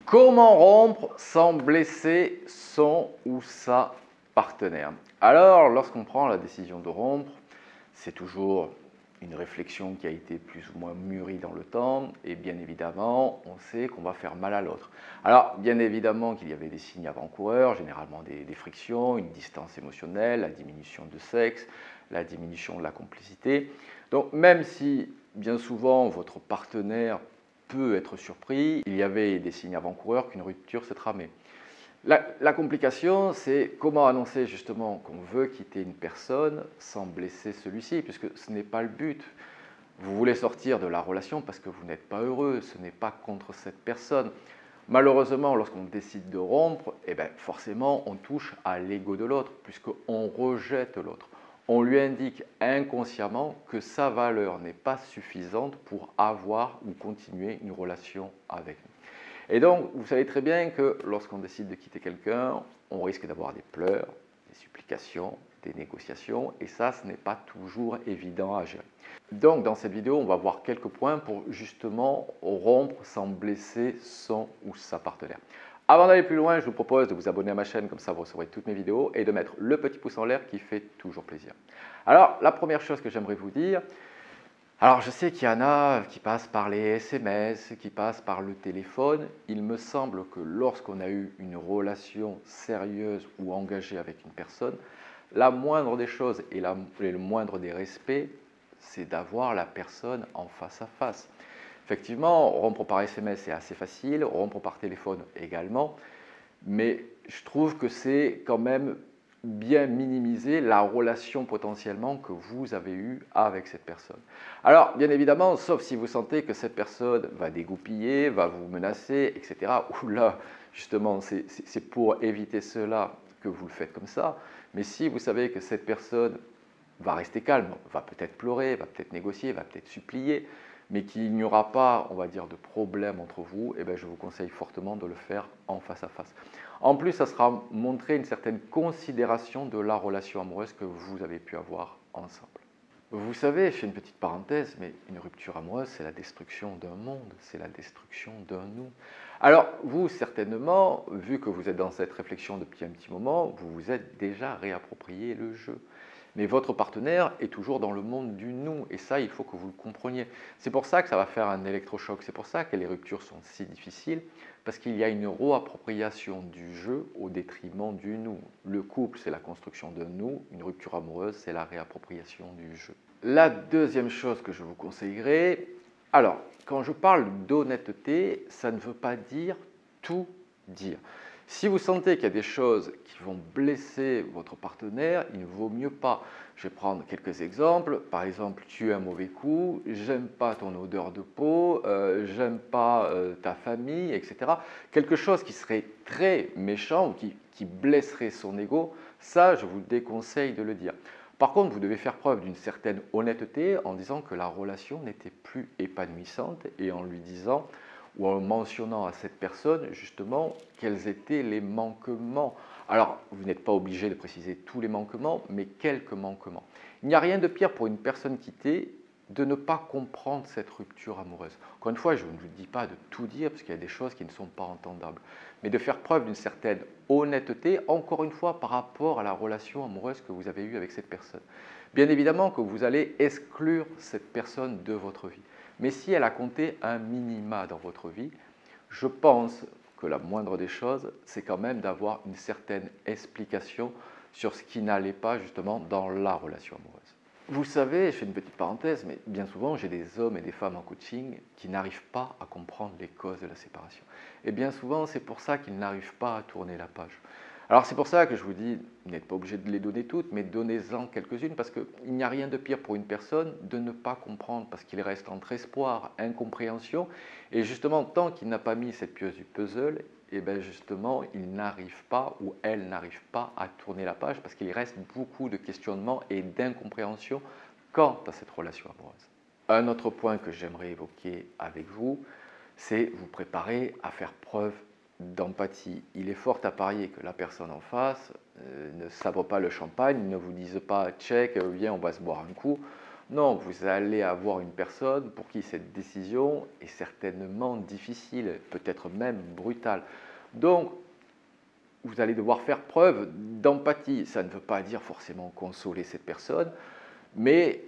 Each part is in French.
Comment rompre sans blesser son ou sa partenaire? Alors, lorsqu'on prend la décision de rompre, c'est toujours une réflexion qui a été plus ou moins mûrie dans le temps et bien évidemment, on sait qu'on va faire mal à l'autre. Alors, bien évidemment qu'il y avait des signes avant-coureurs, généralement des frictions, une distance émotionnelle, la diminution de sexe, la diminution de la complicité. Donc, même si bien souvent votre partenaire peut être surpris, il y avait des signes avant-coureurs qu'une rupture s'est tramée. La complication, c'est comment annoncer justement qu'on veut quitter une personne sans blesser celui-ci, puisque ce n'est pas le but. Vous voulez sortir de la relation parce que vous n'êtes pas heureux, ce n'est pas contre cette personne. Malheureusement, lorsqu'on décide de rompre, forcément, on touche à l'ego de l'autre, puisqu'on rejette l'autre. On lui indique inconsciemment que sa valeur n'est pas suffisante pour avoir ou continuer une relation avec nous. Et donc, vous savez très bien que lorsqu'on décide de quitter quelqu'un, on risque d'avoir des pleurs, des supplications, des négociations, et ça, ce n'est pas toujours évident à gérer. Donc, dans cette vidéo, on va voir quelques points pour justement rompre sans blesser son ou sa partenaire. Avant d'aller plus loin, je vous propose de vous abonner à ma chaîne, comme ça vous recevrez toutes mes vidéos, et de mettre le petit pouce en l'air qui fait toujours plaisir. Alors, la première chose que j'aimerais vous dire, alors je sais qu'il y en a qui passent par les SMS, qui passent par le téléphone. Il me semble que lorsqu'on a eu une relation sérieuse ou engagée avec une personne, la moindre des choses et le moindre des respects, c'est d'avoir la personne en face à face. Effectivement, rompre par SMS c'est assez facile, rompre par téléphone également, mais je trouve que c'est quand même bien minimiser la relation potentiellement que vous avez eue avec cette personne. Alors, bien évidemment, sauf si vous sentez que cette personne va dégoupiller, va vous menacer, etc. Ou là, justement, c'est pour éviter cela que vous le faites comme ça. Mais si vous savez que cette personne va rester calme, va peut-être pleurer, va peut-être négocier, va peut-être supplier, mais qu'il n'y aura pas, on va dire, de problème entre vous, je vous conseille fortement de le faire en face à face. En plus, ça sera montrer une certaine considération de la relation amoureuse que vous avez pu avoir ensemble. Vous savez, je fais une petite parenthèse, mais une rupture amoureuse, c'est la destruction d'un monde, c'est la destruction d'un nous. Alors, vous, certainement, vu que vous êtes dans cette réflexion depuis un petit moment, vous vous êtes déjà réapproprié le jeu. Mais votre partenaire est toujours dans le monde du nous, et ça, il faut que vous le compreniez. C'est pour ça que ça va faire un électrochoc, c'est pour ça que les ruptures sont si difficiles, parce qu'il y a une réappropriation du jeu au détriment du nous. Le couple, c'est la construction de nous, une rupture amoureuse, c'est la réappropriation du jeu. La deuxième chose que je vous conseillerais, alors, quand je parle d'honnêteté, ça ne veut pas dire tout dire. Si vous sentez qu'il y a des choses qui vont blesser votre partenaire, il ne vaut mieux pas. Je vais prendre quelques exemples. Par exemple, tu es un mauvais coup, j'aime pas ton odeur de peau, j'aime pas ta famille, etc. Quelque chose qui serait très méchant ou qui blesserait son ego, ça, je vous déconseille de le dire. Par contre, vous devez faire preuve d'une certaine honnêteté en disant que la relation n'était plus épanouissante et en lui disant ou en mentionnant à cette personne justement quels étaient les manquements. Alors, vous n'êtes pas obligé de préciser tous les manquements, mais quelques manquements. Il n'y a rien de pire pour une personne quittée de ne pas comprendre cette rupture amoureuse. Encore une fois, je ne vous dis pas de tout dire, parce qu'il y a des choses qui ne sont pas entendables, mais de faire preuve d'une certaine honnêteté, encore une fois, par rapport à la relation amoureuse que vous avez eue avec cette personne. Bien évidemment que vous allez exclure cette personne de votre vie. Mais si elle a compté un minima dans votre vie, je pense que la moindre des choses, c'est quand même d'avoir une certaine explication sur ce qui n'allait pas justement dans la relation amoureuse. Vous savez, je fais une petite parenthèse, mais bien souvent, j'ai des hommes et des femmes en coaching qui n'arrivent pas à comprendre les causes de la séparation. Et bien souvent, c'est pour ça qu'ils n'arrivent pas à tourner la page. Alors c'est pour ça que je vous dis, vous n'êtes pas obligé de les donner toutes, mais donnez-en quelques-unes, parce qu'il n'y a rien de pire pour une personne de ne pas comprendre, parce qu'il reste entre espoir, incompréhension, et justement, tant qu'il n'a pas mis cette pièce du puzzle, justement, il n'arrive pas, ou elle n'arrive pas à tourner la page, parce qu'il reste beaucoup de questionnements et d'incompréhension quant à cette relation amoureuse. Un autre point que j'aimerais évoquer avec vous, c'est vous préparer à faire preuve d'empathie. Il est fort à parier que la personne en face ne sabre pas le champagne, ne vous dise pas « check, viens, on va se boire un coup ». Non, vous allez avoir une personne pour qui cette décision est certainement difficile, peut-être même brutale. Donc, vous allez devoir faire preuve d'empathie. Ça ne veut pas dire forcément consoler cette personne, mais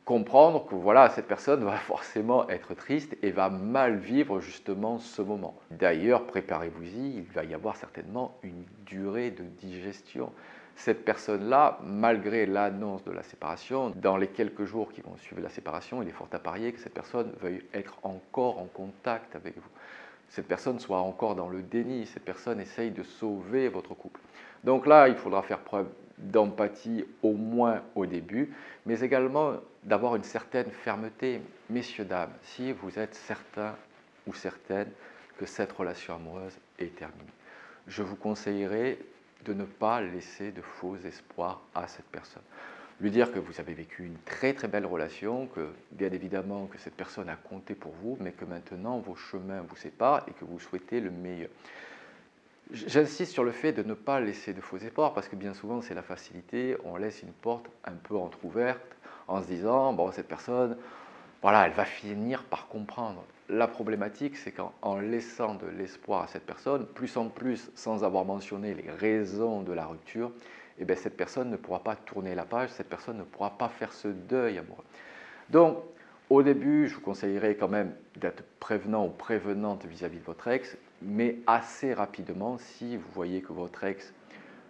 comprendre que voilà, cette personne va forcément être triste et va mal vivre justement ce moment. D'ailleurs, préparez-vous-y, il va y avoir certainement une durée de digestion. Cette personne-là, malgré l'annonce de la séparation, dans les quelques jours qui vont suivre la séparation, il est fort à parier que cette personne veuille être encore en contact avec vous. Cette personne soit encore dans le déni, cette personne essaye de sauver votre couple. Donc là, il faudra faire preuve d'empathie au moins au début, mais également d'avoir une certaine fermeté. Messieurs, dames, si vous êtes certains ou certaines que cette relation amoureuse est terminée, je vous conseillerais de ne pas laisser de faux espoirs à cette personne. Lui dire que vous avez vécu une très très belle relation, que bien évidemment que cette personne a compté pour vous, mais que maintenant vos chemins vous séparent et que vous souhaitez le meilleur. J'insiste sur le fait de ne pas laisser de faux espoirs parce que bien souvent c'est la facilité, on laisse une porte un peu entrouverte en se disant bon cette personne, voilà, elle va finir par comprendre. La problématique c'est qu'en laissant de l'espoir à cette personne, plus en plus sans avoir mentionné les raisons de la rupture, eh bien, cette personne ne pourra pas tourner la page, cette personne ne pourra pas faire ce deuil amoureux. Donc, au début, je vous conseillerais quand même d'être prévenant ou prévenante vis-à-vis de votre ex, mais assez rapidement, si vous voyez que votre ex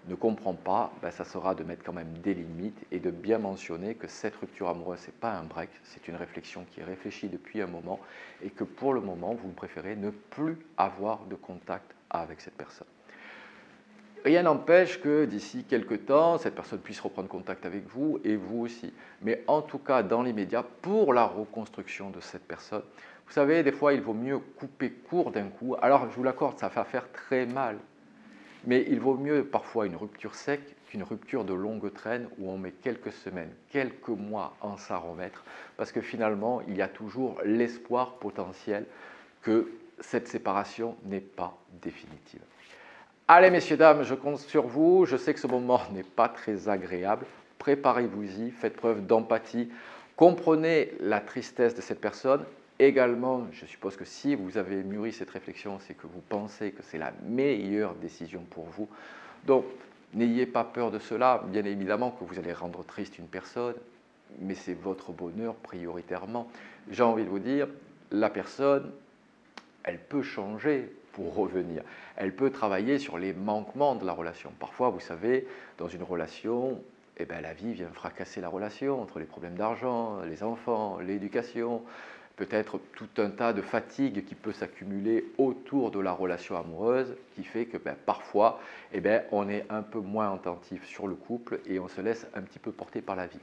ne comprend pas, ben ça sera de mettre quand même des limites et de bien mentionner que cette rupture amoureuse, ce n'est pas un break, c'est une réflexion qui est réfléchie depuis un moment et que pour le moment, vous préférez ne plus avoir de contact avec cette personne. Rien n'empêche que d'ici quelques temps, cette personne puisse reprendre contact avec vous et vous aussi. Mais en tout cas, dans l'immédiat, pour la reconstruction de cette personne, vous savez, des fois, il vaut mieux couper court d'un coup. Alors, je vous l'accorde, ça va faire très mal. Mais il vaut mieux parfois une rupture sec qu'une rupture de longue traîne où on met quelques semaines, quelques mois en s'en remettre. Parce que finalement, il y a toujours l'espoir potentiel que cette séparation n'est pas définitive. Allez, messieurs, dames, je compte sur vous. Je sais que ce moment n'est pas très agréable. Préparez-vous-y, faites preuve d'empathie. Comprenez la tristesse de cette personne. Également, je suppose que si vous avez mûri cette réflexion, c'est que vous pensez que c'est la meilleure décision pour vous. Donc, n'ayez pas peur de cela. Bien évidemment que vous allez rendre triste une personne, mais c'est votre bonheur prioritairement. J'ai envie de vous dire, la personne, elle peut changer pour revenir. Elle peut travailler sur les manquements de la relation. Parfois, vous savez, dans une relation, eh bien, la vie vient fracasser la relation entre les problèmes d'argent, les enfants, l'éducation, peut-être tout un tas de fatigues qui peut s'accumuler autour de la relation amoureuse qui fait que parfois, eh bien, on est un peu moins attentif sur le couple et on se laisse un petit peu porter par la vie.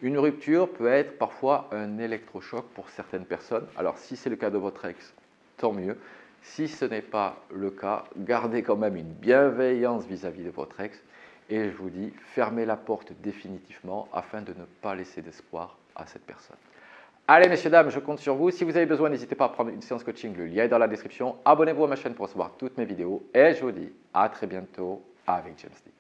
Une rupture peut être parfois un électrochoc pour certaines personnes. Alors, si c'est le cas de votre ex, tant mieux. Si ce n'est pas le cas, gardez quand même une bienveillance vis-à-vis de votre ex et je vous dis, fermez la porte définitivement afin de ne pas laisser d'espoir à cette personne. Allez, messieurs, dames, je compte sur vous. Si vous avez besoin, n'hésitez pas à prendre une séance coaching. Le lien est dans la description. Abonnez-vous à ma chaîne pour recevoir toutes mes vidéos et je vous dis à très bientôt avec James Lee.